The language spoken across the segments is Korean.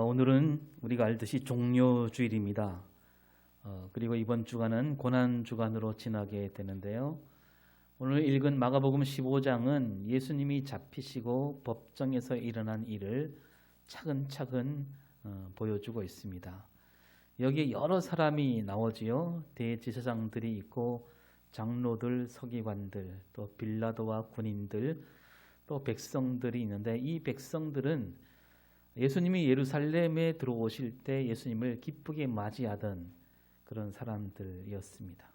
오늘은 우리가 알듯이 종료주일입니다. 그리고 이번 주간은 고난주간으로 지나게 되는데요. 오늘 읽은 마가복음 15장은 예수님이 잡히시고 법정에서 일어난 일을 차근차근 보여주고 있습니다. 여기에 여러 사람이 나오지요. 대제사장들이 있고 장로들, 서기관들, 또 빌라도와 군인들, 또 백성들이 있는데 이 백성들은 예수님이 예루살렘에 들어오실 때 예수님을 기쁘게 맞이하던 그런 사람들이었습니다.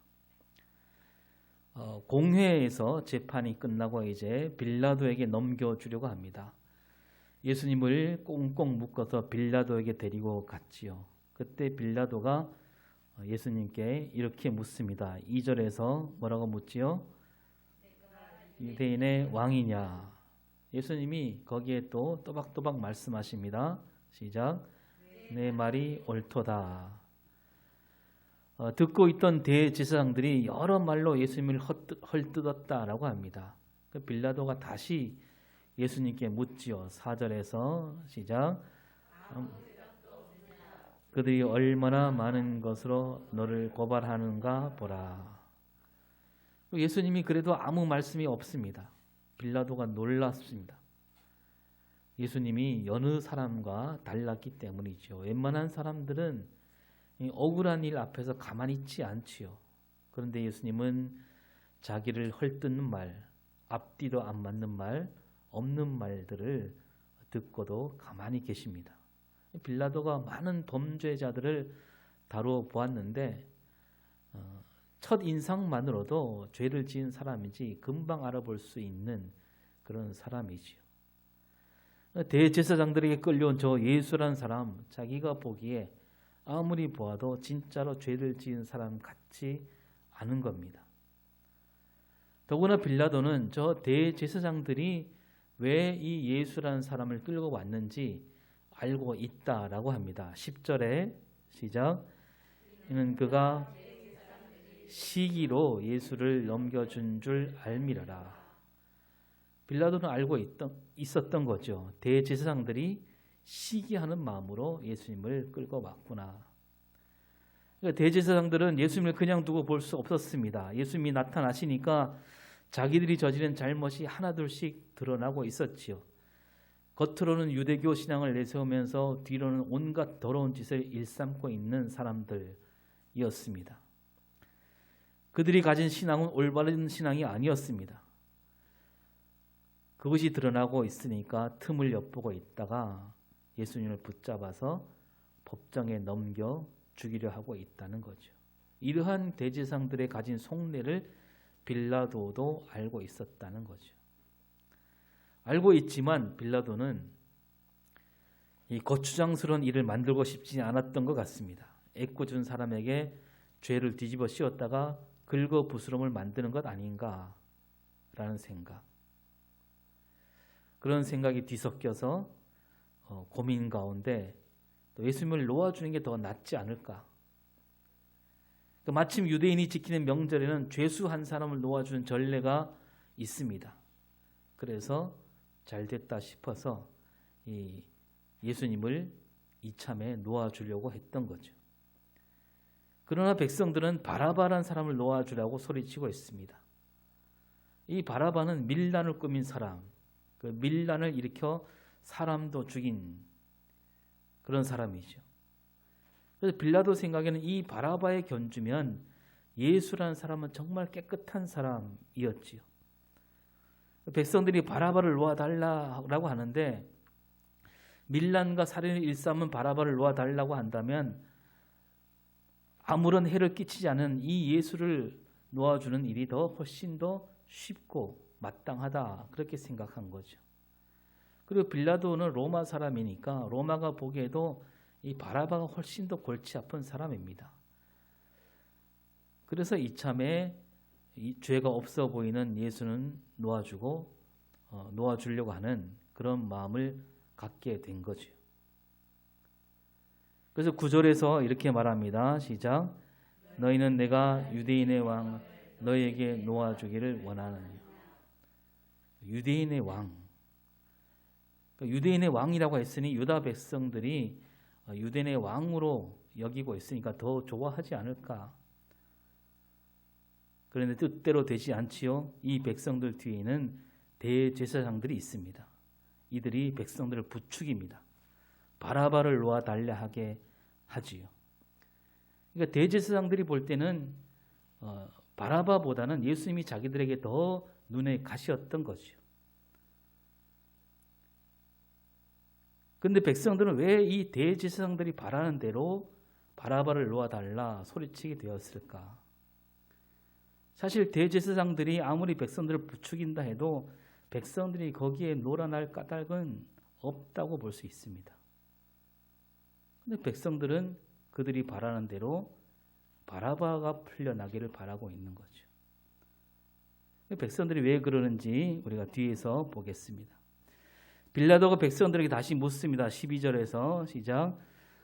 공회에서 재판이 끝나고 이제 빌라도에게 넘겨주려고 합니다. 예수님을 꽁꽁 묶어서 빌라도에게 데리고 갔지요. 그때 빌라도가 예수님께 이렇게 묻습니다. 2절에서 뭐라고 묻지요? 유대인의 왕이냐? 예수님이 거기에 또 또박또박 말씀하십니다. 시작. 내 말이 옳도다. 듣고 있던 대제사장들이 여러 말로 예수님을 헐뜯었다라고 합니다. 빌라도가 다시 예수님께 묻지요. 4절에서 시작. 그들이 얼마나 많은 것으로 너를 고발하는가 보라. 예수님이 그래도 아무 말씀이 없습니다. 빌라도가 놀랐습니다. 예수님이 여느 사람과 달랐기 때문이죠. 웬만한 사람들은 억울한 일 앞에서 가만히 있지 않지요. 그런데 예수님은 자기를 헐뜯는 말, 앞뒤도 안 맞는 말, 없는 말들을 듣고도 가만히 계십니다. 빌라도가 많은 범죄자들을 다루어 보았는데 첫 인상만으로도 죄를 지은 사람인지 금방 알아볼 수 있는 그런 사람이지요. 대제사장들에게 끌려온 저 예수라는 사람, 자기가 보기에 아무리 보아도 진짜로 죄를 지은 사람 같지 않은 겁니다. 더구나 빌라도는 저 대제사장들이 왜 이 예수라는 사람을 끌고 왔는지 알고 있다라고 합니다. 10절에 시작. 이는 그가 시기로 예수를 넘겨준 줄 알미러라. 빌라도는 알고 있었던 거죠. 대제사장들이 시기하는 마음으로 예수님을 끌고 왔구나. 대제사장들은 예수님을 그냥 두고 볼 수 없었습니다. 예수님이 나타나시니까 자기들이 저지른 잘못이 하나둘씩 드러나고 있었지요. 겉으로는 유대교 신앙을 내세우면서 뒤로는 온갖 더러운 짓을 일삼고 있는 사람들이었습니다. 그들이 가진 신앙은 올바른 신앙이 아니었습니다. 그것이 드러나고 있으니까 틈을 엿보고 있다가 예수님을 붙잡아서 법정에 넘겨 죽이려 하고 있다는 거죠. 이러한 대제사장들의 가진 속내를 빌라도도 알고 있었다는 거죠. 알고 있지만 빌라도는 이 거추장스러운 일을 만들고 싶지 않았던 것 같습니다. 애꿎은 사람에게 죄를 뒤집어 씌웠다가 긁어부스럼을 만드는 것 아닌가라는 생각. 그런 생각이 뒤섞여서 고민 가운데 또 예수님을 놓아주는 게 더 낫지 않을까. 마침 유대인이 지키는 명절에는 죄수 한 사람을 놓아주는 전례가 있습니다. 그래서 잘 됐다 싶어서 이 예수님을 이참에 놓아주려고 했던 거죠. 그러나 백성들은 바라바라는 사람을 놓아주라고 소리치고 있습니다. 이 바라바는 밀란을 꾸민 사람, 그 밀란을 일으켜 사람도 죽인 그런 사람이죠. 그래서 빌라도 생각에는 이 바라바에 견주면 예수라는 사람은 정말 깨끗한 사람이었지요. 백성들이 바라바를 놓아달라고 하는데 밀란과 살인을 일삼은 바라바를 놓아달라고 한다면 아무런 해를 끼치지 않은 이 예수를 놓아주는 일이 훨씬 더 쉽고 마땅하다 그렇게 생각한 거죠. 그리고 빌라도는 로마 사람이니까 로마가 보기에도 이 바라바가 훨씬 더 골치 아픈 사람입니다. 그래서 이참에 이 죄가 없어 보이는 예수는 놓아주려고 하는 그런 마음을 갖게 된 거죠. 그래서 9절에서 이렇게 말합니다. 시작. 너희는 내가 유대인의 왕 너희에게 놓아주기를 원하느냐. 유대인의 왕. 유대인의 왕이라고 했으니 유다 백성들이 유대인의 왕으로 여기고 있으니까 더 좋아하지 않을까. 그런데 뜻대로 되지 않지요. 이 백성들 뒤에는 대제사장들이 있습니다. 이들이 백성들을 부추깁니다. 바라바를 놓아달라 하게 하지요. 그러니까 대제사장들이 볼 때는 바라바보다는 예수님이 자기들에게 더 눈에 가시였던 거죠. 그런데 백성들은 왜 이 대제사장들이 바라는 대로 바라바를 놓아달라 소리치게 되었을까? 사실 대제사장들이 아무리 백성들을 부추긴다 해도 백성들이 거기에 놀아날 까닭은 없다고 볼 수 있습니다. 그런데 백성들은 그들이 바라는 대로 바라바가 풀려나기를 바라고 있는 거죠. 백성들이 왜 그러는지 우리가 뒤에서 보겠습니다. 빌라도가 백성들에게 다시 묻습니다. 12절에서 시작.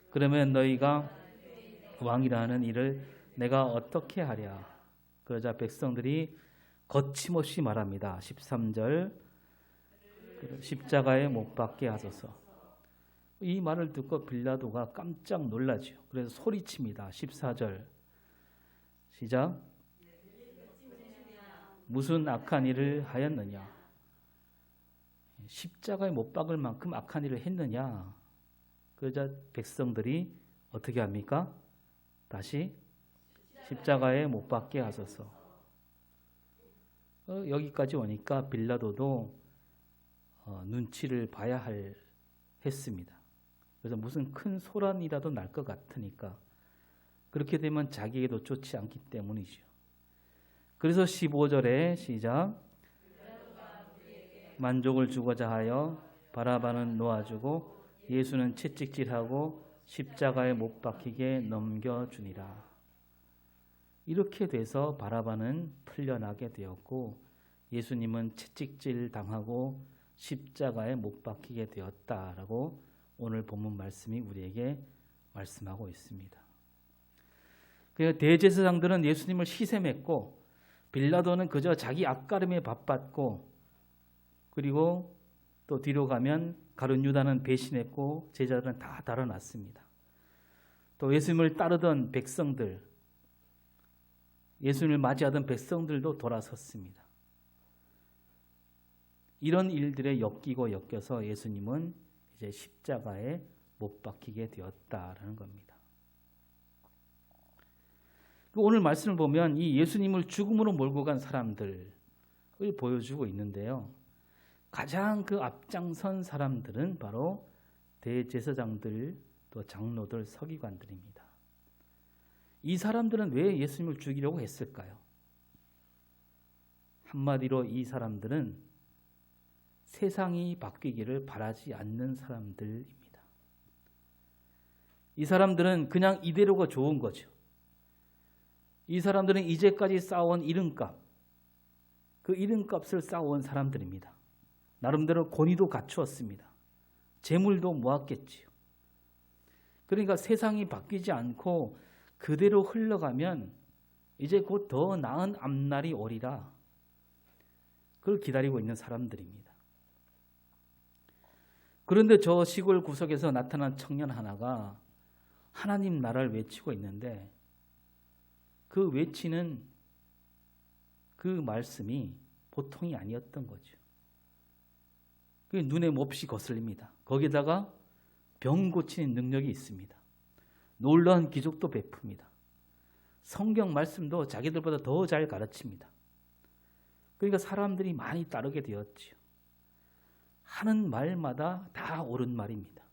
그러면 너희가 왕이라 하는 이를 내가 어떻게 하랴? 그러자 백성들이 거침없이 말합니다. 13절. 십자가에 못 박게 하소서. 이 말을 듣고 빌라도가 깜짝 놀라죠. 그래서 소리칩니다. 14절. 시작. 무슨 악한 일을 하였느냐? 십자가에 못 박을 만큼 악한 일을 했느냐? 그러자 백성들이 어떻게 합니까? 다시 십자가에 못 박게 하소서. 여기까지 오니까 빌라도도 눈치를 봐야 했습니다. 그래서 무슨 큰 소란이라도 날 것 같으니까 그렇게 되면 자기에게도 좋지 않기 때문이죠. 그래서 15절에 시작. 만족을 주고자 하여 바라바는 놓아주고 예수는 채찍질하고 십자가에 못 박히게 넘겨주니라. 이렇게 돼서 바라바는 풀려나게 되었고 예수님은 채찍질 당하고 십자가에 못 박히게 되었다라고 오늘 본문 말씀이 우리에게 말씀하고 있습니다. 그래서 대제사장들은 예수님을 시샘했고 빌라도는 그저 자기 앞가림에 바빴고 그리고 또 뒤로 가면 가룟 유다는 배신했고 제자들은 다 달아났습니다. 또 예수님을 따르던 백성들, 예수님을 맞이하던 백성들도 돌아섰습니다. 이런 일들에 엮여서 예수님은 이제 십자가에 못 박히게 되었다라는 겁니다. 오늘 말씀을 보면 이 예수님을 죽음으로 몰고 간 사람들을 보여주고 있는데요. 가장 그 앞장선 사람들은 바로 대제사장들, 또 장로들, 서기관들입니다. 이 사람들은 왜 예수님을 죽이려고 했을까요? 한마디로 이 사람들은 세상이 바뀌기를 바라지 않는 사람들입니다. 이 사람들은 그냥 이대로가 좋은 거죠. 이 사람들은 이제까지 쌓아온 이름값, 그 이름값을 쌓아온 사람들입니다. 나름대로 권위도 갖추었습니다. 재물도 모았겠지요. 그러니까 세상이 바뀌지 않고 그대로 흘러가면 이제 곧 더 나은 앞날이 오리라. 그걸 기다리고 있는 사람들입니다. 그런데 저 시골 구석에서 나타난 청년 하나가 하나님 나라를 외치고 있는데 그 외치는 그 말씀이 보통이 아니었던 거죠. 그게 눈에 몹시 거슬립니다. 거기다가 병 고치는 능력이 있습니다. 놀라운 기적도 베풉니다. 성경 말씀도 자기들보다 더 잘 가르칩니다. 그러니까 사람들이 많이 따르게 되었지요. 하는 말마다 다 옳은 말입니다.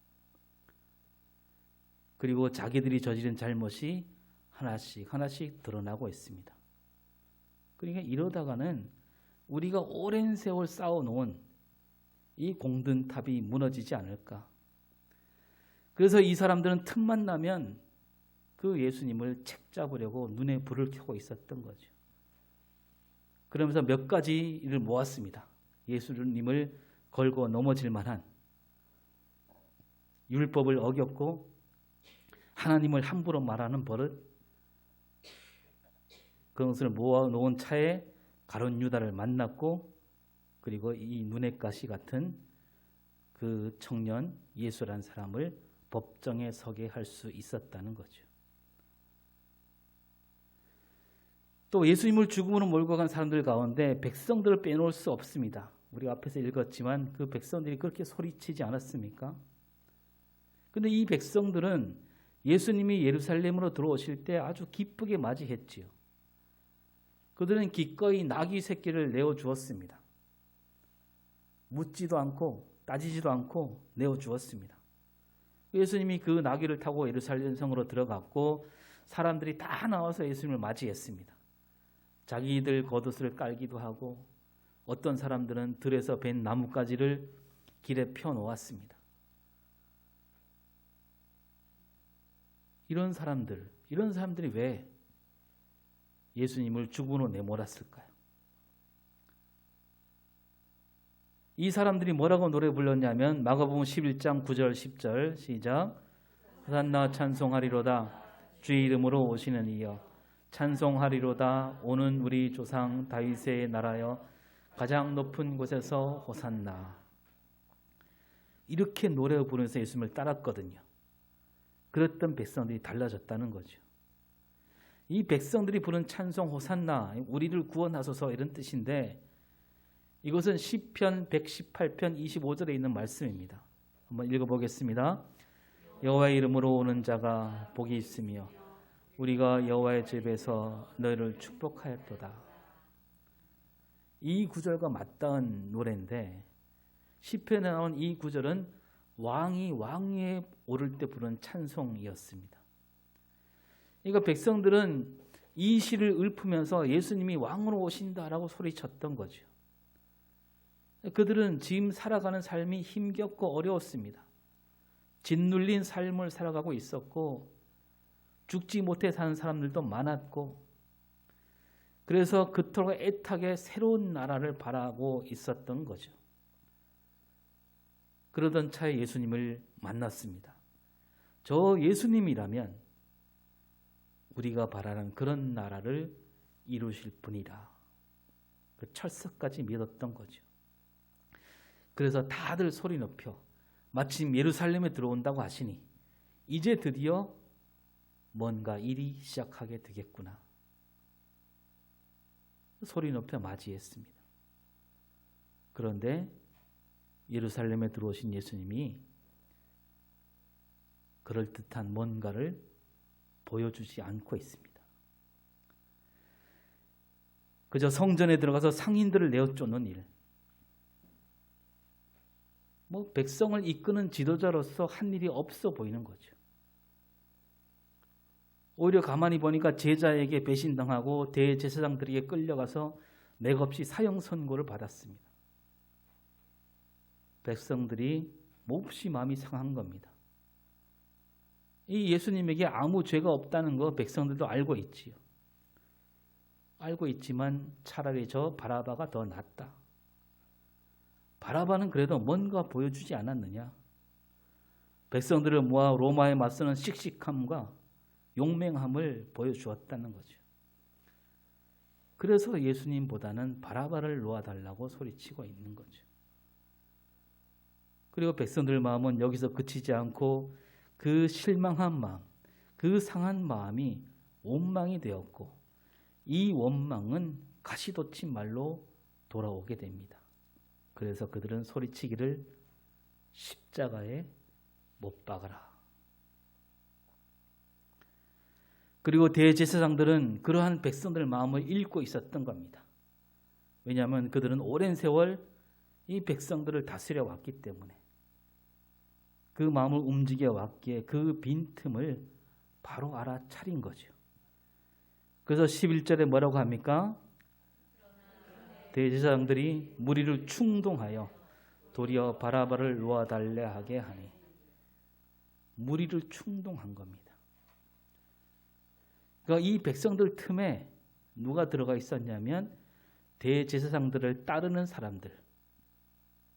그리고 자기들이 저지른 잘못이 하나씩 드러나고 있습니다. 그러니까 이러다가는 우리가 오랜 세월 쌓아놓은 이 공든탑이 무너지지 않을까. 그래서 이 사람들은 틈만 나면 그 예수님을 책잡으려고 눈에 불을 켜고 있었던 거죠. 그러면서 몇 가지를 모았습니다. 예수님을 걸고 넘어질 만한, 율법을 어겼고 하나님을 함부로 말하는 버릇, 그것을 모아놓은 차에 가룟 유다를 만났고 그리고 이 눈엣가시 같은 그 청년 예수라는 사람을 법정에 서게 할 수 있었다는 거죠. 또 예수님을 죽음으로 몰고 간 사람들 가운데 백성들을 빼놓을 수 없습니다. 우리가 앞에서 읽었지만 그 백성들이 그렇게 소리치지 않았습니까? 근데 이 백성들은 예수님이 예루살렘으로 들어오실 때 아주 기쁘게 맞이했지요. 그들은 기꺼이 나귀 새끼를 내어주었습니다. 묻지도 않고 따지지도 않고 내어주었습니다. 예수님이 그 나귀를 타고 예루살렘 성으로 들어갔고 사람들이 다 나와서 예수님을 맞이했습니다. 자기들 겉옷을 깔기도 하고 어떤 사람들은 들에서 벤 나뭇가지를 길에 펴놓았습니다. 이런 사람들이 왜 예수님을 죽음으로 내몰았을까요? 이 사람들이 뭐라고 노래 불렀냐면 마가복음 11장 9절 10절 시작. 호산나 찬송하리로다 주의 이름으로 오시는 이여 찬송하리로다 오는 우리 조상 다윗의 나라여 가장 높은 곳에서 호산나. 이렇게 노래 부르면서 예수님을 따랐거든요. 그랬던 백성들이 달라졌다는 거죠. 이 백성들이 부른 찬송 호산나 우리를 구원하소서 이런 뜻인데 이것은 시편 118편 25절에 있는 말씀입니다. 한번 읽어보겠습니다. 여호와의 이름으로 오는 자가 복이 있으며 우리가 여호와의 집에서 너희를 축복하였도다. 이 구절과 맞닿은 노래인데 시편에 나온 이 구절은 왕이 왕위에 오를 때 부른 찬송이었습니다. 그러니까 백성들은 이 시를 읊으면서 예수님이 왕으로 오신다라고 소리쳤던 거죠. 그들은 지금 살아가는 삶이 힘겹고 어려웠습니다. 짓눌린 삶을 살아가고 있었고 죽지 못해 사는 사람들도 많았고 그래서 그토록 애타게 새로운 나라를 바라고 있었던 거죠. 그러던 차에 예수님을 만났습니다. 저 예수님이라면 우리가 바라는 그런 나라를 이루실 분이라. 그 철석까지 믿었던 거죠. 그래서 다들 소리 높여 마침 예루살렘에 들어온다고 하시니 이제 드디어 뭔가 일이 시작하게 되겠구나. 소리 높여 맞이했습니다. 그런데 예루살렘에 들어오신 예수님이 그럴듯한 뭔가를 보여주지 않고 있습니다. 그저 성전에 들어가서 상인들을 내어쫓는 일, 백성을 이끄는 지도자로서 한 일이 없어 보이는 거죠. 오히려 가만히 보니까 제자에게 배신당하고 대제사장들에게 끌려가서 맥없이 사형 선고를 받았습니다. 백성들이 몹시 마음이 상한 겁니다. 이 예수님에게 아무 죄가 없다는 거 백성들도 알고 있지요. 알고 있지만 차라리 저 바라바가 더 낫다. 바라바는 그래도 뭔가 보여주지 않았느냐. 백성들을 모아 로마에 맞서는 씩씩함과 용맹함을 보여주었다는 거죠. 그래서 예수님보다는 바라바를 놓아달라고 소리치고 있는 거죠. 그리고 백성들 마음은 여기서 그치지 않고 그 실망한 마음, 그 상한 마음이 원망이 되었고 이 원망은 가시돋친 말로 돌아오게 됩니다. 그래서 그들은 소리치기를 십자가에 못 박아라. 그리고 대제사장들은 그러한 백성들 마음을 읽고 있었던 겁니다. 왜냐하면 그들은 오랜 세월 이 백성들을 다스려 왔기 때문에 그 마음을 움직여 왔기에 그 빈틈을 바로 알아차린 거죠. 그래서 11절에 뭐라고 합니까? 대제사장들이 무리를 충동하여 도리어 바라바를 놓아달래 하게 하니 무리를 충동한 겁니다. 그러니까 이 백성들 틈에 누가 들어가 있었냐면 대제사장들을 따르는 사람들,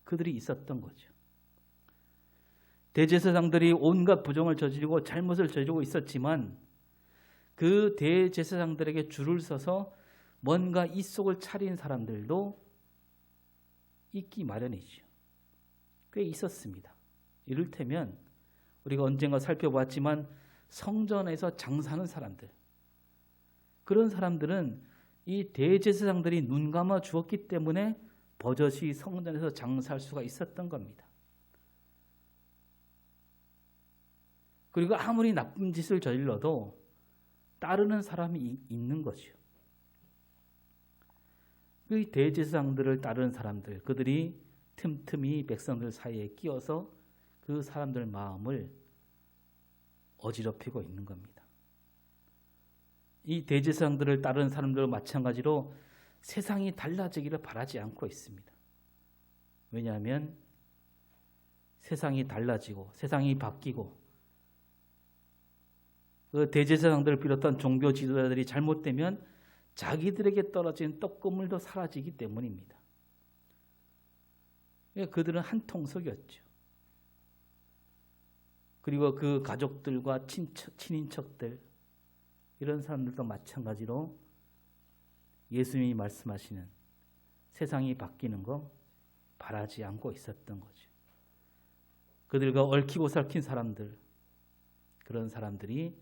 그들이 있었던 거죠. 대제사장들이 온갖 부정을 저지르고 잘못을 저지르고 있었지만 그 대제사장들에게 줄을 서서 뭔가 입속을 차린 사람들도 있기 마련이죠. 꽤 있었습니다. 이를테면 우리가 언젠가 살펴봤지만 성전에서 장사하는 사람들, 그런 사람들은 이 대제사장들이 눈 감아 주었기 때문에 버젓이 성전에서 장사할 수가 있었던 겁니다. 그리고 아무리 나쁜 짓을 저질러도 따르는 사람이 있는 거죠. 그 대제사장들을 따르는 사람들, 그들이 틈틈이 백성들 사이에 끼어서 그 사람들 마음을 어지럽히고 있는 겁니다. 이 대제사장들을 따르는 사람들과 마찬가지로 세상이 달라지기를 바라지 않고 있습니다. 왜냐하면 세상이 달라지고 세상이 바뀌고 그 대제사장들을 비롯한 종교 지도자들이 잘못되면 자기들에게 떨어진 떡고물도 사라지기 때문입니다. 그들은 한 통속이었죠. 그리고 그 가족들과 친인척들, 이런 사람들도 마찬가지로 예수님이 말씀하시는 세상이 바뀌는 거 바라지 않고 있었던 거죠. 그들과 얽히고 설킨 사람들, 그런 사람들이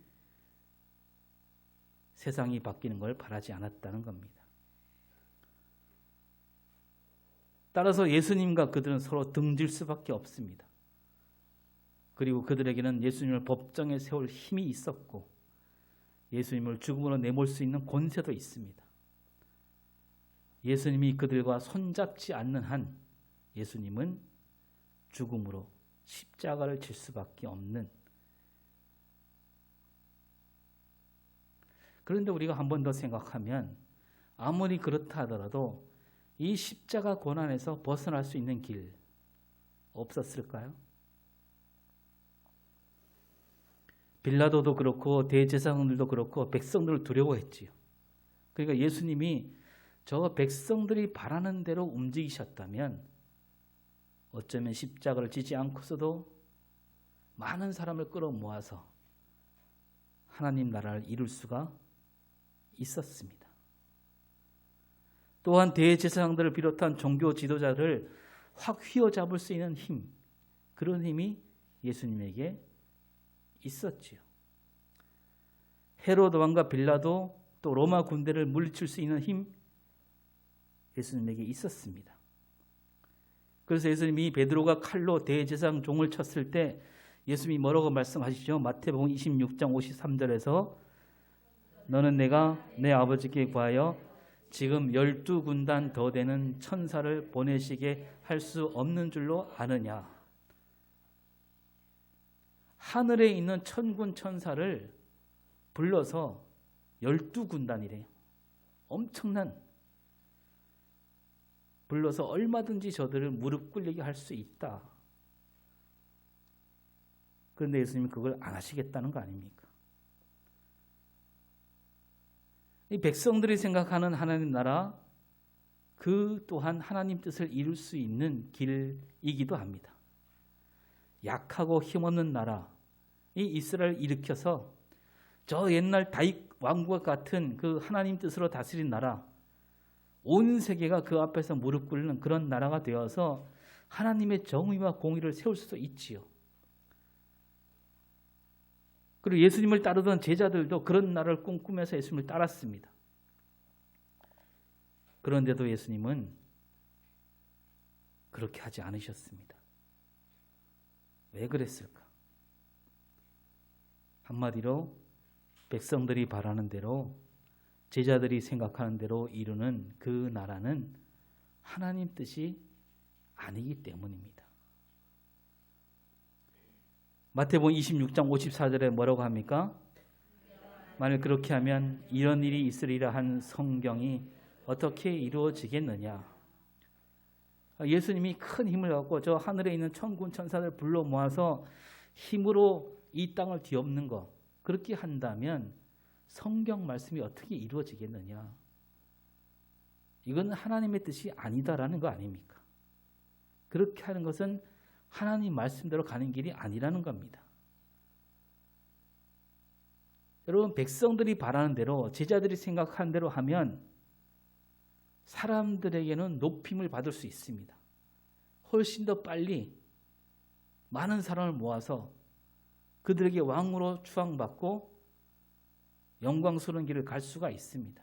세상이 바뀌는 걸 바라지 않았다는 겁니다. 따라서 예수님과 그들은 서로 등질 수밖에 없습니다. 그리고 그들에게는 예수님을 법정에 세울 힘이 있었고 예수님을 죽음으로 내몰 수 있는 권세도 있습니다. 예수님이 그들과 손잡지 않는 한 예수님은 죽음으로 십자가를 질 수밖에 없는. 그런데 우리가 한 번 더 생각하면 아무리 그렇다 하더라도 이 십자가 고난에서 벗어날 수 있는 길 없었을까요? 빌라도도 그렇고 대제사장들도 그렇고 백성들을 두려워했지요. 그러니까 예수님이 저 백성들이 바라는 대로 움직이셨다면 어쩌면 십자가를 지지 않고서도 많은 사람을 끌어모아서 하나님 나라를 이룰 수가 있었습니다. 또한 대제사장들을 비롯한 종교 지도자를 확 휘어잡을 수 있는 힘, 그런 힘이 예수님에게 있었지요. 헤로드 왕과 빌라도 또 로마 군대를 물리칠 수 있는 힘, 예수님에게 있었습니다. 그래서 예수님이 베드로가 칼로 대제사장 종을 쳤을 때 예수님이 뭐라고 말씀하시죠? 마태복음 26장 53절에서 너는 내가 내 아버지께 구하여 지금 12군단 더 되는 천사를 보내시게 할 수 없는 줄로 아느냐. 하늘에 있는 천군 천사를 불러서 12군단이래요. 엄청난, 불러서 얼마든지 저들을 무릎 꿇리게 할 수 있다. 그런데 예수님은 그걸 안 하시겠다는 거 아닙니까? 이 백성들이 생각하는 하나님 나라, 그 또한 하나님 뜻을 이룰 수 있는 길이기도 합니다. 약하고 힘없는 나라, 이 이스라엘을 일으켜서 저 옛날 다윗 왕국과 같은 그 하나님 뜻으로 다스린 나라, 온 세계가 그 앞에서 무릎 꿇는 그런 나라가 되어서 하나님의 정의와 공의를 세울 수도 있지요. 그리고 예수님을 따르던 제자들도 그런 나라를 꿈꾸면서 예수님을 따랐습니다. 그런데도 예수님은 그렇게 하지 않으셨습니다. 왜 그랬을까? 한마디로 백성들이 바라는 대로, 제자들이 생각하는 대로 이루는 그 나라는 하나님 뜻이 아니기 때문입니다. 마태복음 26장 54절에 뭐라고 합니까? 만일 그렇게 하면 이런 일이 있으리라 한 성경이 어떻게 이루어지겠느냐. 예수님이 큰 힘을 갖고 저 하늘에 있는 천군 천사들 불러 모아서 힘으로 이 땅을 뒤엎는 것, 그렇게 한다면 성경 말씀이 어떻게 이루어지겠느냐. 이건 하나님의 뜻이 아니다라는 거 아닙니까? 그렇게 하는 것은 하나님 말씀대로 가는 길이 아니라는 겁니다. 여러분, 백성들이 바라는 대로, 제자들이 생각하는 대로 하면 사람들에게는 높임을 받을 수 있습니다. 훨씬 더 빨리 많은 사람을 모아서 그들에게 왕으로 추앙받고 영광스러운 길을 갈 수가 있습니다.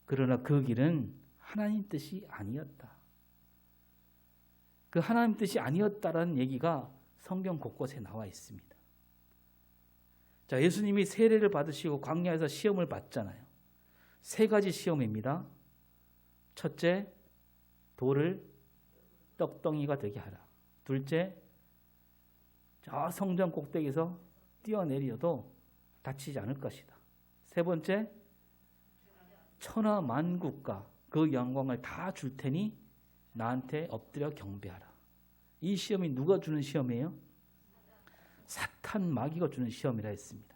그러나 그 길은 하나님 뜻이 아니었다. 그 하나님 뜻이 아니었다라는 얘기가 성경 곳곳에 나와 있습니다. 자, 예수님이 세례를 받으시고 광야에서 시험을 받잖아요. 세 가지 시험입니다. 첫째, 돌을 떡덩이가 되게 하라. 둘째, 저 성전 꼭대기에서 뛰어내려도 다치지 않을 것이다. 세 번째, 천하 만국과 그 영광을 다 줄 테니 나한테 엎드려 경배하라. 이 시험이 누가 주는 시험이에요? 사탄 마귀가 주는 시험이라 했습니다.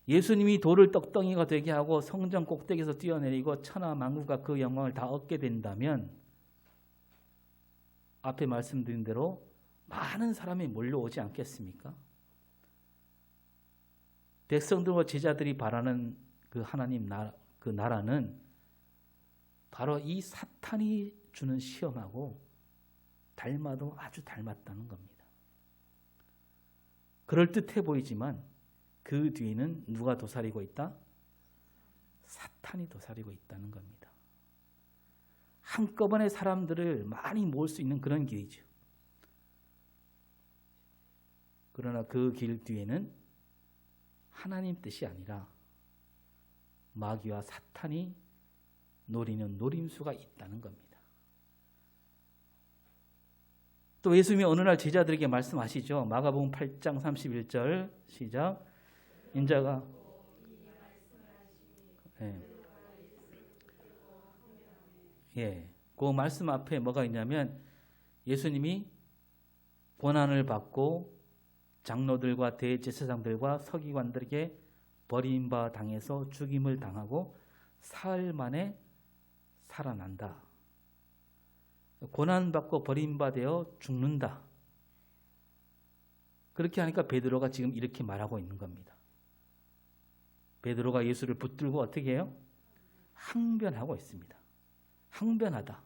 예수님이 돌을 떡덩이가 되게 하고 성전 꼭대기에서 뛰어내리고 천하 만국과 그 영광을 다 얻게 된다면 앞에 말씀드린 대로 많은 사람이 몰려오지 않겠습니까? 백성들과 제자들이 바라는 그 하나님 그 나라는 바로 이 사탄이 주는 시험하고 닮아도 아주 닮았다는 겁니다. 그럴듯해 보이지만 그 뒤에는 누가 도사리고 있다? 사탄이 도사리고 있다는 겁니다. 한꺼번에 사람들을 많이 모을 수 있는 그런 길이죠. 그러나 그 길 뒤에는 하나님 뜻이 아니라 마귀와 사탄이 노리는 노림수가 있다는 겁니다. 또 예수님이 어느 날 제자들에게 말씀하시죠. 마가복음 8장 31절 시작. 인자가 그 말씀 앞에 뭐가 있냐면 예수님이 고난을 받고 장로들과 대제사장들과 서기관들에게 버림바 당해서 죽임을 당하고 사흘 만에 살아난다. 고난받고 버림받아 죽는다. 그렇게 하니까 베드로가 지금 이렇게 말하고 있는 겁니다. 베드로가 예수를 붙들고 어떻게 해요? 항변하고 있습니다. 항변하다.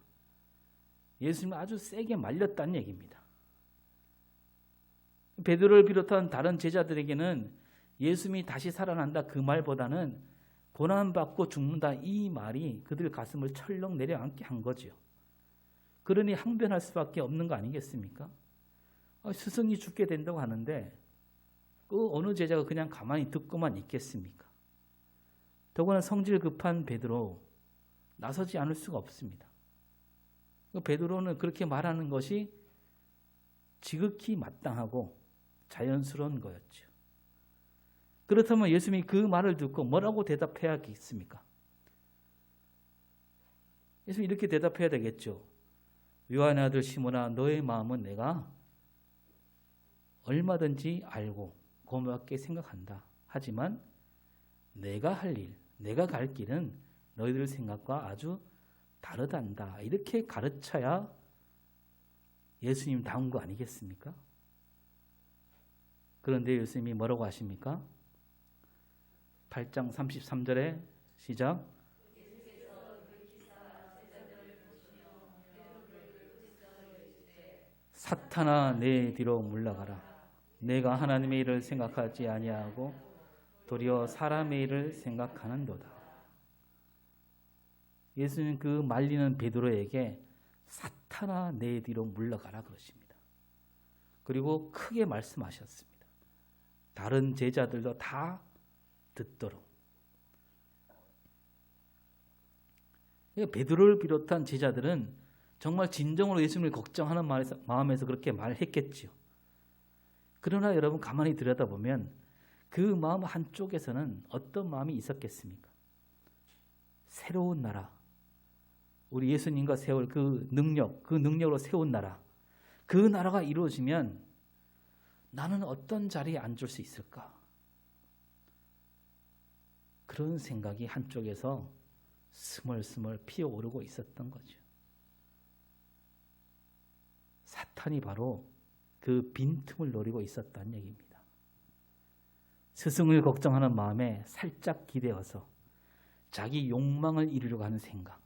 예수님을 아주 세게 말렸다는 얘기입니다. 베드로를 비롯한 다른 제자들에게는 예수님이 다시 살아난다 그 말보다는 고난받고 죽는다 이 말이 그들 가슴을 철렁 내려앉게 한 거죠. 그러니 항변할 수밖에 없는 거 아니겠습니까? 스승이 죽게 된다고 하는데 그 어느 제자가 그냥 가만히 듣고만 있겠습니까? 더구나 성질 급한 베드로 나서지 않을 수가 없습니다. 베드로는 그렇게 말하는 것이 지극히 마땅하고 자연스러운 거였죠. 그렇다면 예수님이 그 말을 듣고 뭐라고 대답해야겠습니까? 예수님이 이렇게 대답해야 되겠죠. 요한의 아들 시몬아, 너의 마음은 내가 얼마든지 알고 고맙게 생각한다. 하지만 내가 할 일, 내가 갈 길은 너희들 생각과 아주 다르단다. 이렇게 가르쳐야 예수님 다운 거 아니겠습니까? 그런데 예수님이 뭐라고 하십니까? 8장 33절에 시작. 사탄아 내 뒤로 물러가라. 내가 하나님의 일을 생각하지 아니하고 도리어 사람의 일을 생각하는도다. 예수님 그 말리는 베드로에게 사탄아 내 뒤로 물러가라 그러십니다. 그리고 크게 말씀하셨습니다. 다른 제자들도 다 듣도록. 베드로를 비롯한 제자들은 정말 진정으로 예수님을 걱정하는 마음에서 그렇게 말했겠지요. 그러나 여러분 가만히 들여다보면 그 마음 한쪽에서는 어떤 마음이 있었겠습니까? 새로운 나라, 우리 예수님과 세울 그 능력으로 세운 나라, 그 나라가 이루어지면 나는 어떤 자리에 앉을 수 있을까? 그런 생각이 한쪽에서 스멀스멀 피어오르고 있었던 거죠. 사탄이 바로 그 빈틈을 노리고 있었다는 얘기입니다. 스승을 걱정하는 마음에 살짝 기대어서 자기 욕망을 이루려고 하는 생각.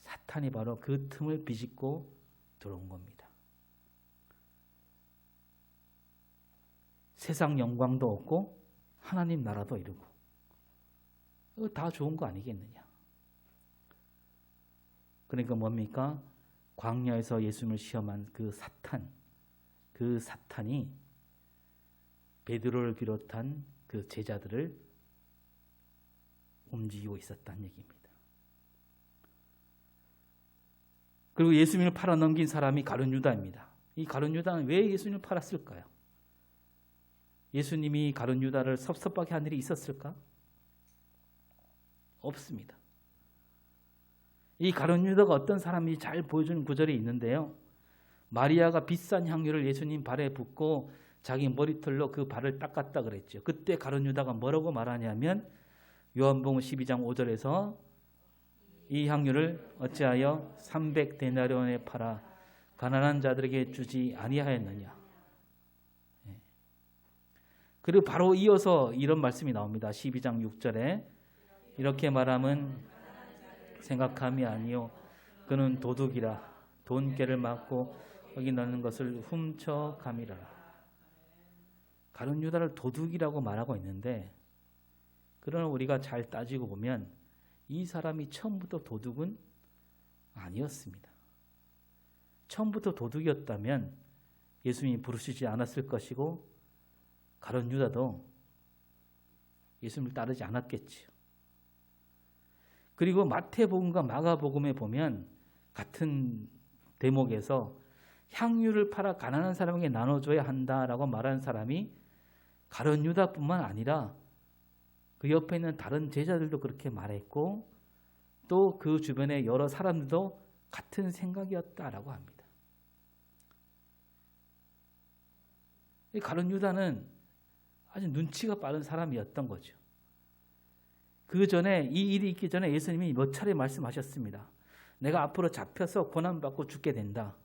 사탄이 바로 그 틈을 비집고 들어온 겁니다. 세상 영광도 얻고 하나님 나라도 이루고 이거 다 좋은 거 아니겠느냐. 그러니까 뭡니까? 광야에서 예수님을 시험한 그 사탄이 베드로를 비롯한 그 제자들을 움직이고 있었다는 얘기입니다. 그리고 예수님을 팔아넘긴 사람이 가룟 유다입니다. 이 가룟 유다는 왜 예수님을 팔았을까요? 예수님이 가룟 유다를 섭섭하게 한 일이 있었을까? 없습니다. 이 가룟 유다가 어떤 사람인지 잘 보여주는 구절이 있는데요. 마리아가 비싼 향유를 예수님 발에 붓고 자기 머리털로 그 발을 닦았다 그랬죠. 그때 가룟 유다가 뭐라고 말하냐면 요한복음 12장 5절에서 이 향유를 어찌하여 300데나리온에 팔아 가난한 자들에게 주지 아니하였느냐. 그리고 바로 이어서 이런 말씀이 나옵니다. 12장 6절에 이렇게 말함은 생각함이 아니요 그는 도둑이라 돈깨를 맞고 거기 넣는 것을 훔쳐감이라. 가룟 유다를 도둑이라고 말하고 있는데 그러나 우리가 잘 따지고 보면 이 사람이 처음부터 도둑은 아니었습니다. 처음부터 도둑이었다면 예수님이 부르시지 않았을 것이고 가룟 유다도 예수님을 따르지 않았겠지요. 그리고 마태복음과 마가복음에 보면 같은 대목에서 향유를 팔아 가난한 사람에게 나눠줘야 한다라고 말하는 사람이 가룟 유다뿐만 아니라 그 옆에 있는 다른 제자들도 그렇게 말했고 또 그 주변의 여러 사람들도 같은 생각이었다라고 합니다. 이 가룟 유다는 아주 눈치가 빠른 사람이었던 거죠. 그 전에 이 일이 있기 전에 예수님이 몇 차례 말씀하셨습니다. 내가 앞으로 잡혀서 고난받고 죽게 된다.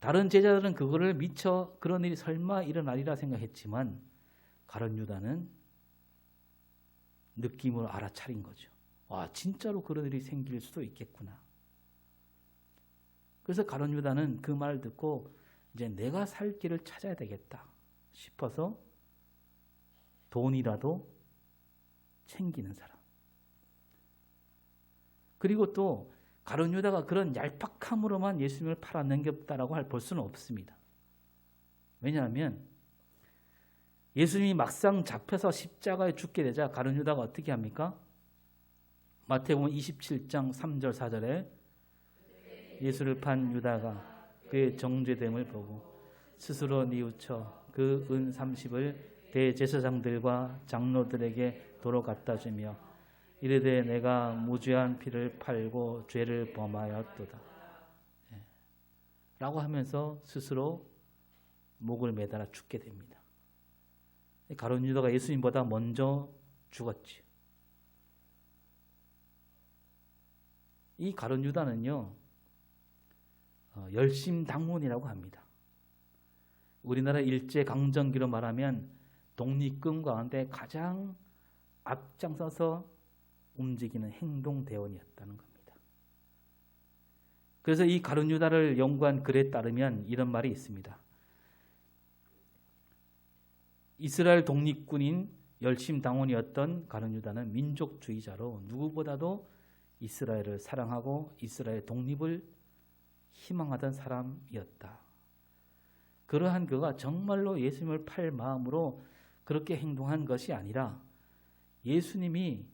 다른 제자들은 그거를 미처 그런 일이 설마 일어나리라 생각했지만 가룟 유다는 느낌으로 알아차린 거죠. 와, 진짜로 그런 일이 생길 수도 있겠구나. 그래서 가룟 유다는 그 말을 듣고 이제 내가 살 길을 찾아야 되겠다 싶어서 돈이라도 챙기는 사람. 그리고 또 가룟 유다가 그런 얄팍함으로만 예수님을 팔아넘겼다라고 볼 수는 없습니다. 왜냐하면 예수님이 막상 잡혀서 십자가에 죽게 되자 가룟 유다가 어떻게 합니까? 마태복음 27장 3절 4절에 예수를 판 유다가 그의 정죄됨을 보고 스스로 뉘우쳐 그 은 30을 대제사장들과 장로들에게 도로 갖다 주며 이르되 내가 무죄한 피를 팔고 죄를 범하였도다. 라고 하면서 스스로 목을 매달아 죽게 됩니다. 가룟 유다가 예수님보다 먼저 죽었지. 이 가룟 유다는요, 열심당원이라고 합니다. 우리나라 일제강점기로 말하면 독립군 가운데 가장 앞장서서 움직이는 행동대원이었다는 겁니다. 그래서 이 가룟 유다를 연구한 글에 따르면 이런 말이 있습니다. 이스라엘 독립군인 열심당원이었던 가룟 유다는 민족주의자로 누구보다도 이스라엘을 사랑하고 이스라엘 독립을 희망하던 사람이었다. 그러한 그가 정말로 예수님을 팔 마음으로 그렇게 행동한 것이 아니라 예수님이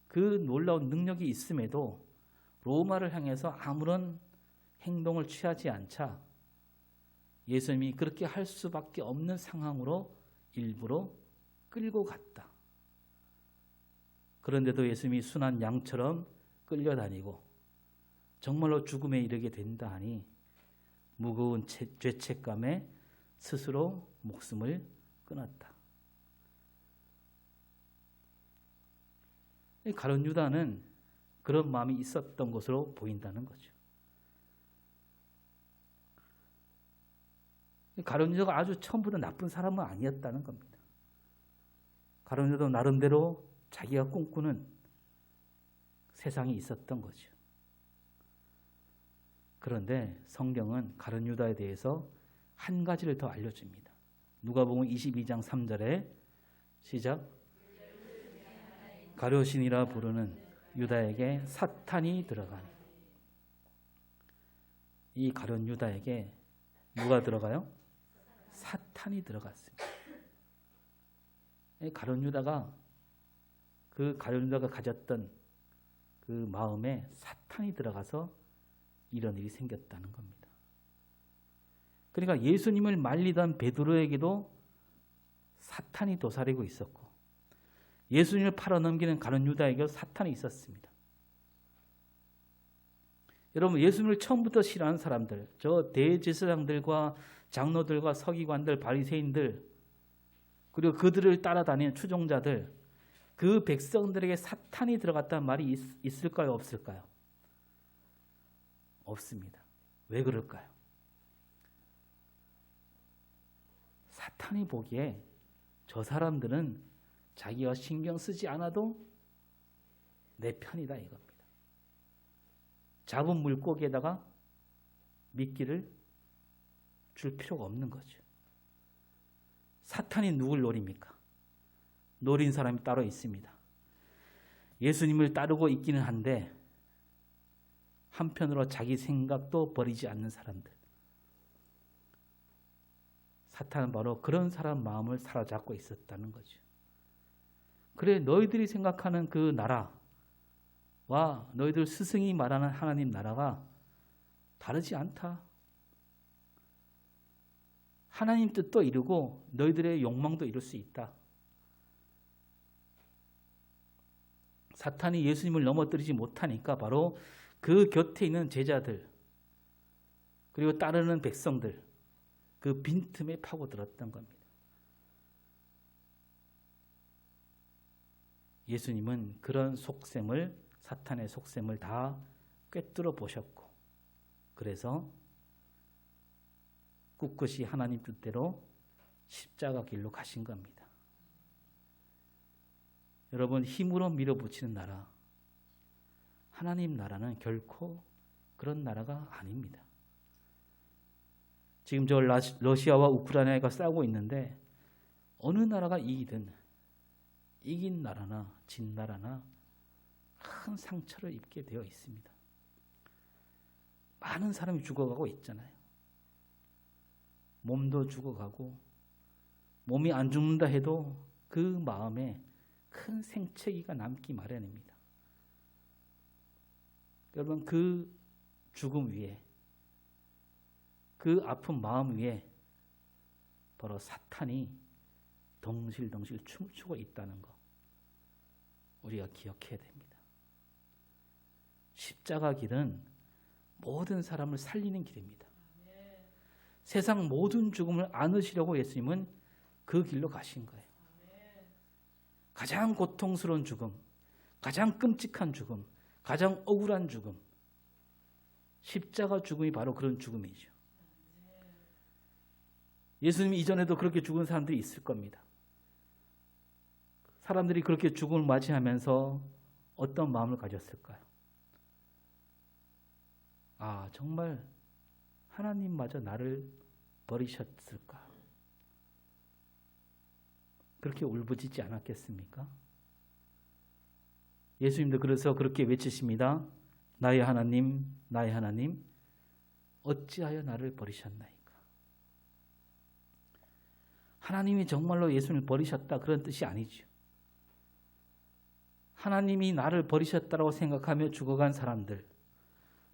그 놀라운 능력이 있음에도 로마를 향해서 아무런 행동을 취하지 않자 예수님이 그렇게 할 수밖에 없는 상황으로 일부러 끌고 갔다. 그런데도 예수님이 순한 양처럼 끌려다니고 정말로 죽음에 이르게 된다 하니 무거운 죄책감에 스스로 목숨을 끊었다. 가룟 유다는 그런 마음이 있었던 것으로 보인다는 거죠. 가룟 유다가 아주 처음부터 나쁜 사람은 아니었다는 겁니다. 가룟 유다도 나름대로 자기가 꿈꾸는 세상이 있었던 거죠. 그런데 성경은 가룟 유다에 대해서 한 가지를 더 알려줍니다. 누가복음 22장 3절에 시작. 가룟신이라 부르는 유다에게 사탄이 들어가니. 이 가룟 유다에게 누가 들어가요? 사탄이 들어갔습니다. 가룟 유다가 가졌던 그 마음에 사탄이 들어가서 이런 일이 생겼다는 겁니다. 그러니까 예수님을 말리던 베드로에게도 사탄이 도사리고 있었고, 예수님을 팔아넘기는 가룟 유다에게도 사탄이 있었습니다. 여러분, 예수님을 처음부터 싫어하는 사람들, 저 대제사장들과 장로들과 서기관들, 바리새인들, 그리고 그들을 따라다니는 추종자들, 그 백성들에게 사탄이 들어갔다는 말이 있을까요? 없을까요? 없습니다. 왜 그럴까요? 사탄이 보기에 저 사람들은 자기가 신경 쓰지 않아도 내 편이다 이겁니다. 잡은 물고기에다가 미끼를 줄 필요가 없는 거죠. 사탄이 누굴 노립니까? 노린 사람이 따로 있습니다. 예수님을 따르고 있기는 한데 한편으로 자기 생각도 버리지 않는 사람들. 사탄은 바로 그런 사람 마음을 사로잡고 있었다는 거죠. 그래, 너희들이 생각하는 그 나라와 너희들 스승이 말하는 하나님 나라가 다르지 않다. 하나님 뜻도 이루고 너희들의 욕망도 이룰 수 있다. 사탄이 예수님을 넘어뜨리지 못하니까 바로 그 곁에 있는 제자들 그리고 따르는 백성들 그 빈틈에 파고들었던 겁니다. 예수님은 그런 속셈을, 사탄의 속셈을 다 꿰뚫어 보셨고, 그래서 꿋꿋이 하나님 뜻대로 십자가 길로 가신 겁니다. 여러분, 힘으로 밀어붙이는 나라, 하나님 나라는 결코 그런 나라가 아닙니다. 지금 저 러시아와 우크라이나가 싸우고 있는데 어느 나라가 이기든 이긴 나라나 진 나라나 큰 상처를 입게 되어 있습니다. 많은 사람이 죽어가고 있잖아요. 몸도 죽어가고, 몸이 안 죽는다 해도 그 마음에 큰 생채기가 남기 마련입니다. 여러분, 그 죽음 위에, 그 아픈 마음 위에 바로 사탄이 덩실덩실 춤을 추고 있다는 거 우리가 기억해야 됩니다. 십자가 길은 모든 사람을 살리는 길입니다. 세상 모든 죽음을 안으시려고 예수님은 그 길로 가신 거예요. 가장 고통스러운 죽음, 가장 끔찍한 죽음, 가장 억울한 죽음, 십자가 죽음이 바로 그런 죽음이죠. 예수님 이전에도 그렇게 죽은 사람들이 있을 겁니다. 사람들이 그렇게 죽음을 맞이하면서 어떤 마음을 가졌을까요? 아, 정말 하나님마저 나를 버리셨을까? 그렇게 울부짖지 않았겠습니까? 예수님도 그래서 그렇게 외치십니다. 나의 하나님, 나의 하나님, 어찌하여 나를 버리셨나이까? 하나님이 정말로 예수님을 버리셨다 그런 뜻이 아니죠. 하나님이 나를 버리셨다고 생각하며 죽어간 사람들,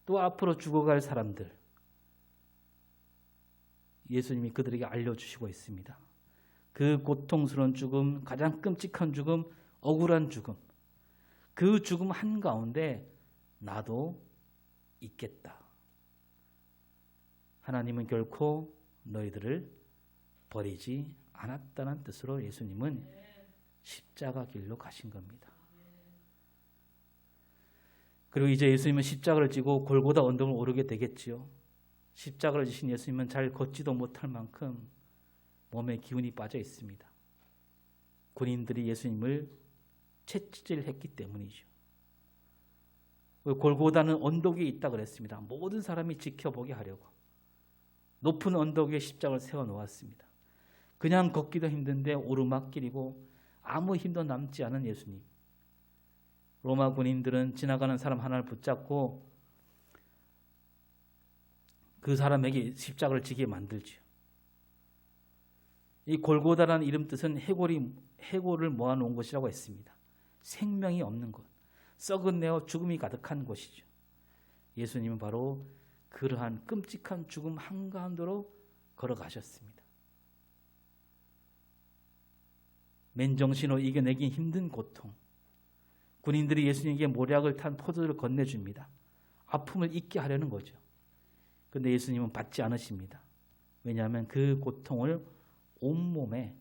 또 앞으로 죽어갈 사람들, 예수님이 그들에게 알려주시고 있습니다. 그 고통스러운 죽음, 가장 끔찍한 죽음, 억울한 죽음, 그 죽음 한가운데 나도 있겠다. 하나님은 결코 너희들을 버리지 않았다는 뜻으로 예수님은 십자가 길로 가신 겁니다. 그리고 이제 예수님은 십자가를 지고 골고다 언덕을 오르게 되겠지요. 십자가를 지신 예수님은 잘 걷지도 못할 만큼 몸에 기운이 빠져 있습니다. 군인들이 예수님을 채찍질했기 때문이죠. 골고다는 언덕에 있다 그랬습니다. 모든 사람이 지켜보게 하려고 높은 언덕 위에 십자가를 세워 놓았습니다. 그냥 걷기도 힘든데 오르막길이고 아무 힘도 남지 않은 예수님. 로마 군인들은 지나가는 사람 하나를 붙잡고 그 사람에게 십자가를 지게 만들지요. 이 골고다라는 이름 뜻은 해골을 모아놓은 곳이라고 했습니다. 생명이 없는 곳, 썩은 내어 죽음이 가득한 곳이죠. 예수님은 바로 그러한 끔찍한 죽음 한가운데로 걸어가셨습니다. 맨정신으로 이겨내기 힘든 고통. 군인들이 예수님에게 모략을 탄 포도를 건네줍니다. 아픔을 잊게 하려는 거죠. 그런데 예수님은 받지 않으십니다. 왜냐하면 그 고통을 온몸에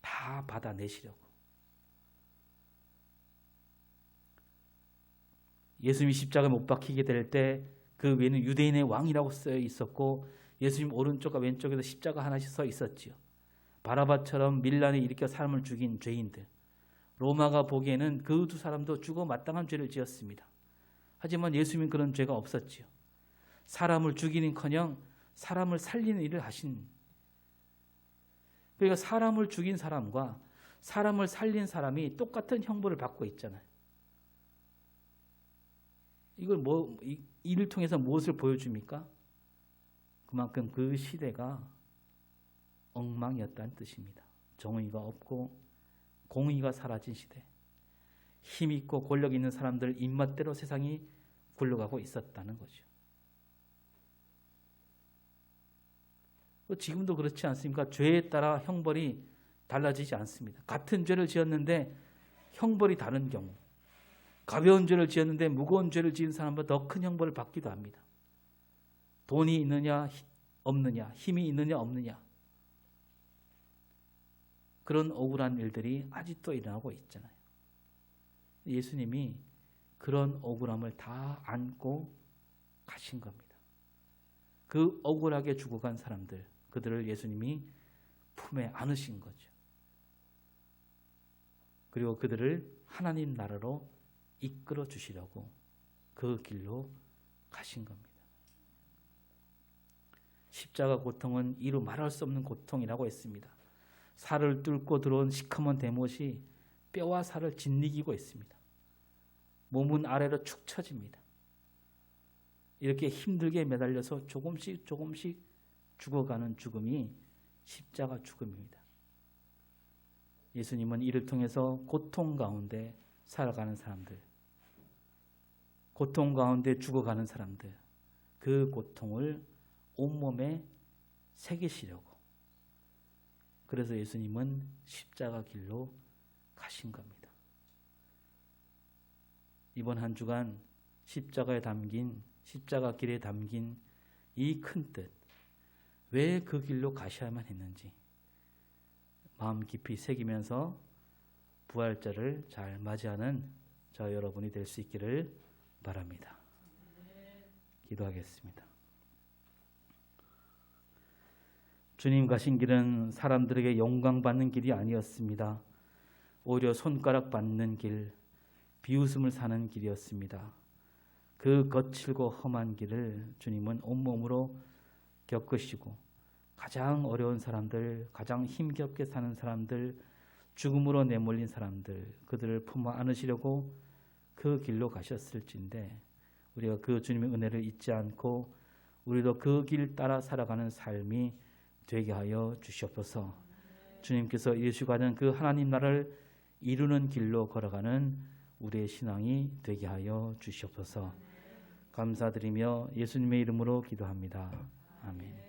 다 받아내시려고. 예수님이 십자가에 못 박히게 될 때 그 외에는 유대인의 왕이라고 쓰여 있었고 예수님 오른쪽과 왼쪽에도 십자가 하나씩 서 있었지요. 바라바처럼 밀란에 일으켜 사람을 죽인 죄인들. 로마가 보기에는 그 두 사람도 죽어 마땅한 죄를 지었습니다. 하지만 예수님은 그런 죄가 없었지요. 사람을 죽이는커녕 사람을 살리는 일을 하신. 그러니까 사람을 죽인 사람과 사람을 살린 사람이 똑같은 형벌을 받고 있잖아요. 이걸 이를 통해서 무엇을 보여줍니까? 그만큼 그 시대가 엉망이었다는 뜻입니다. 정의가 없고 공의가 사라진 시대. 힘 있고 권력 있는 사람들 입맛대로 세상이 굴러가고 있었다는 거죠. 지금도 그렇지 않습니까? 죄에 따라 형벌이 달라지지 않습니다. 같은 죄를 지었는데 형벌이 다른 경우, 가벼운 죄를 지었는데 무거운 죄를 지은 사람보다 더 큰 형벌을 받기도 합니다. 돈이 있느냐 없느냐, 힘이 있느냐 없느냐, 그런 억울한 일들이 아직도 일어나고 있잖아요. 예수님이 그런 억울함을 다 안고 가신 겁니다. 그 억울하게 죽어간 사람들, 그들을 예수님이 품에 안으신 거죠. 그리고 그들을 하나님 나라로 이끌어 주시려고 그 길로 가신 겁니다. 십자가 고통은 이루 말할 수 없는 고통이라고 했습니다. 살을 뚫고 들어온 시커먼 대못이 뼈와 살을 짓이기고 있습니다. 몸은 아래로 축 처집니다. 이렇게 힘들게 매달려서 조금씩 죽어가는 죽음이 십자가 죽음입니다. 예수님은 이를 통해서 고통 가운데 살아가는 사람들, 고통 가운데 죽어가는 사람들, 그 고통을 온몸에 새기시려고, 그래서 예수님은 십자가 길로 가신 겁니다. 이번 한 주간 십자가 길에 담긴 이 큰 뜻, 왜 그 길로 가셔야만 했는지 마음 깊이 새기면서 부활절을 잘 맞이하는 저 여러분이 될 수 있기를 바랍니다. 기도하겠습니다. 주님 가신 길은 사람들에게 영광받는 길이 아니었습니다. 오히려 손가락 받는 길, 비웃음을 사는 길이었습니다. 그 거칠고 험한 길을 주님은 온몸으로 겪으시고 가장 어려운 사람들, 가장 힘겹게 사는 사람들, 죽음으로 내몰린 사람들, 그들을 품어 안으시려고 그 길로 가셨을진데 우리가 그 주님의 은혜를 잊지 않고 우리도 그 길 따라 살아가는 삶이 되게 하여 주시옵소서. 주님께서 이루시고 가는 그 하나님 나라를 이루는 길로 걸어가는 우리의 신앙이 되게 하여 주시옵소서. 감사드리며 예수님의 이름으로 기도합니다. 아멘.